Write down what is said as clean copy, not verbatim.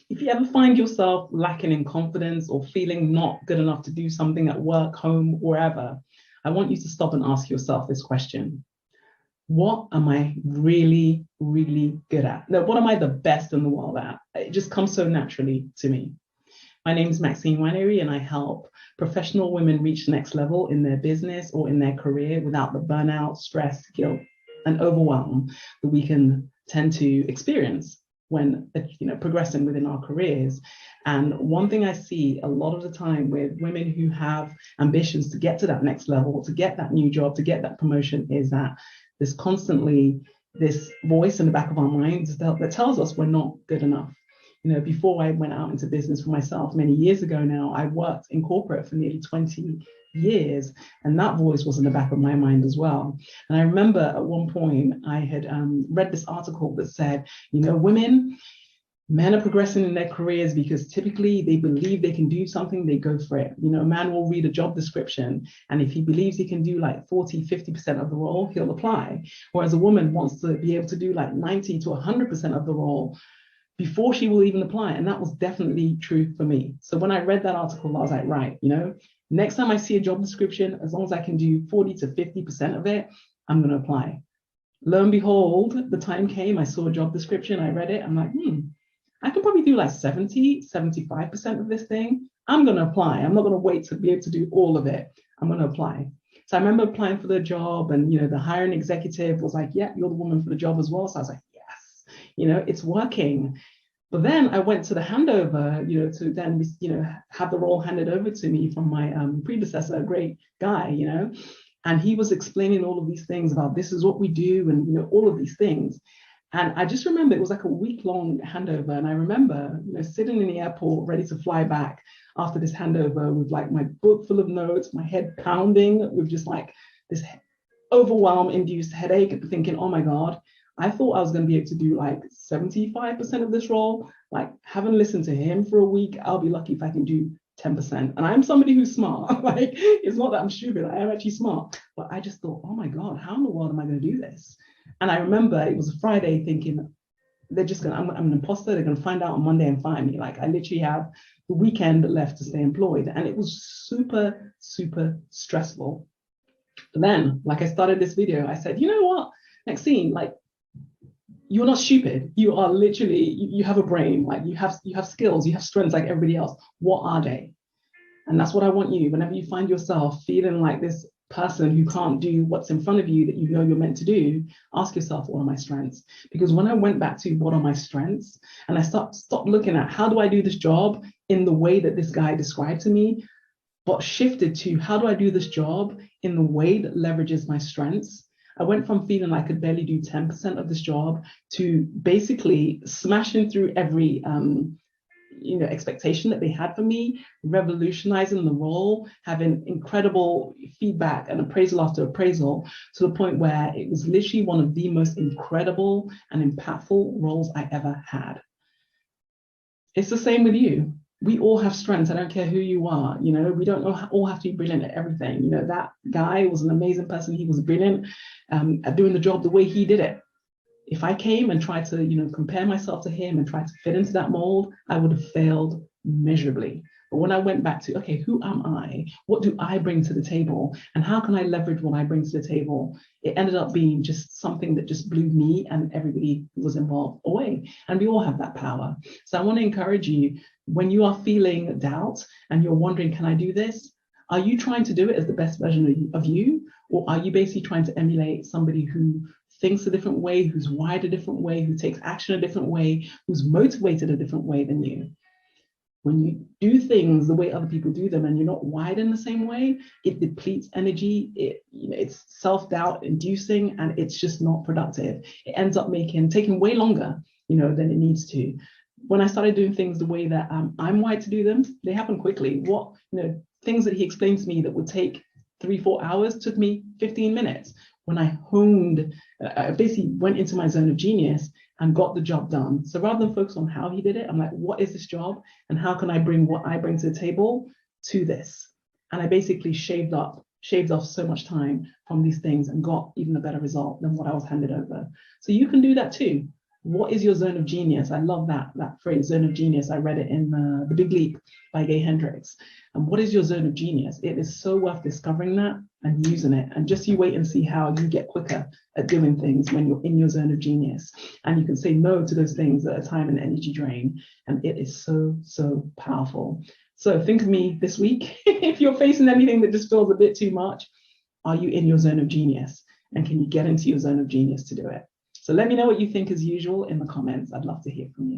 If you ever find yourself lacking in confidence or feeling not good enough to do something at work, home, wherever, I want you to stop and ask yourself this question. What am I really, really good at? No, what am I the best in the world at? It just comes so naturally to me. My name is Maxine Winery, and I help professional women reach the next level in their business or in their career without the burnout, stress, guilt, and overwhelm that we can tend to experience when progressing within our careers. And one thing I see a lot of the time with women who have ambitions to get to that next level, to get that new job, to get that promotion, is that there's constantly this voice in the back of our minds that tells us we're not good enough. Before I went out into business for myself many years ago now, I worked in corporate for nearly 20 years, and that voice was in the back of my mind as well. And I remember at one point I had read this article that said, men are progressing in their careers because typically they believe they can do something, they go for it. A man will read a job description, and if he believes he can do like 40-50% of the role, he'll apply. Whereas a woman wants to be able to do like 90 to 100% of the role before she will even apply. And that was definitely true for me. So when I read that article, I was like, right, next time I see a job description, as long as I can do 40 to 50% of it, I'm going to apply. Lo and behold, the time came, I saw a job description, I read it, I'm like, I can probably do like 70-75% of this thing. I'm going to apply. I'm not going to wait to be able to do all of it. I'm going to apply. So I remember applying for the job, and the hiring executive was like, yeah, you're the woman for the job as well. So I was like, it's working. But then I went to the handover, to then, have the role handed over to me from my predecessor, a great guy, and he was explaining all of these things about this is what we do, and, all of these things. And I just remember it was like a week-long handover. And I remember, sitting in the airport ready to fly back after this handover with like my book full of notes, my head pounding with just like this overwhelm-induced headache, thinking, oh my God, I thought I was going to be able to do like 75% of this role. Like, having listened to him for a week, I'll be lucky if I can do 10%. And I'm somebody who's smart. Like, it's not that I'm stupid, I am actually smart. But I just thought, oh my God, how in the world am I going to do this? And I remember it was a Friday thinking, I'm an imposter. They're going to find out on Monday and fire me. Like, I literally have the weekend left to stay employed. And it was super, super stressful. But then, like, I started this video, I said, you know what, Maxine, like, you're not stupid. You are literally, you have a brain, like you have skills, you have strengths like everybody else. What are they? And that's what I want you, whenever you find yourself feeling like this person who can't do what's in front of you that you're meant to do, ask yourself, what are my strengths? Because when I went back to what are my strengths, and I stopped looking at how do I do this job in the way that this guy described to me, but shifted to how do I do this job in the way that leverages my strengths, I went from feeling like I could barely do 10% of this job to basically smashing through every expectation that they had for me, revolutionizing the role, having incredible feedback and appraisal after appraisal, to the point where it was literally one of the most incredible and impactful roles I ever had. It's the same with you. We all have strengths. I don't care who you are. We don't all have to be brilliant at everything. That guy was an amazing person. He was brilliant at doing the job the way he did it. If I came and tried to, compare myself to him and try to fit into that mold, I would have failed miserably. But when I went back to, okay, who am I? What do I bring to the table? And how can I leverage what I bring to the table? It ended up being just something that just blew me and everybody who was involved away. And we all have that power. So I want to encourage you, when you are feeling doubt and you're wondering, can I do this? Are you trying to do it as the best version of you? Or are you basically trying to emulate somebody who thinks a different way, who's wired a different way, who takes action a different way, who's motivated a different way than you? When you do things the way other people do them and you're not wired in the same way, it depletes energy, it's self-doubt inducing, and it's just not productive. It ends up taking way longer, than it needs to. When I started doing things the way that I'm wired to do them, they happen quickly. Things that he explained to me that would take 3-4 hours took me 15 minutes. When I I basically went into my zone of genius and got the job done. So rather than focus on how he did it, I'm like, what is this job? And how can I bring what I bring to the table to this? And I basically shaved off so much time from these things and got even a better result than what I was handed over. So you can do that too. What is your zone of genius? I love that phrase, zone of genius. I read it in The Big Leap by Gay Hendricks. And what is your zone of genius? It is so worth discovering that and using it. And just you wait and see how you get quicker at doing things when you're in your zone of genius. And you can say no to those things that are time and energy drain. And it is so, so powerful. So think of me this week. If you're facing anything that just feels a bit too much, are you in your zone of genius? And can you get into your zone of genius to do it? So let me know what you think as usual in the comments. I'd love to hear from you.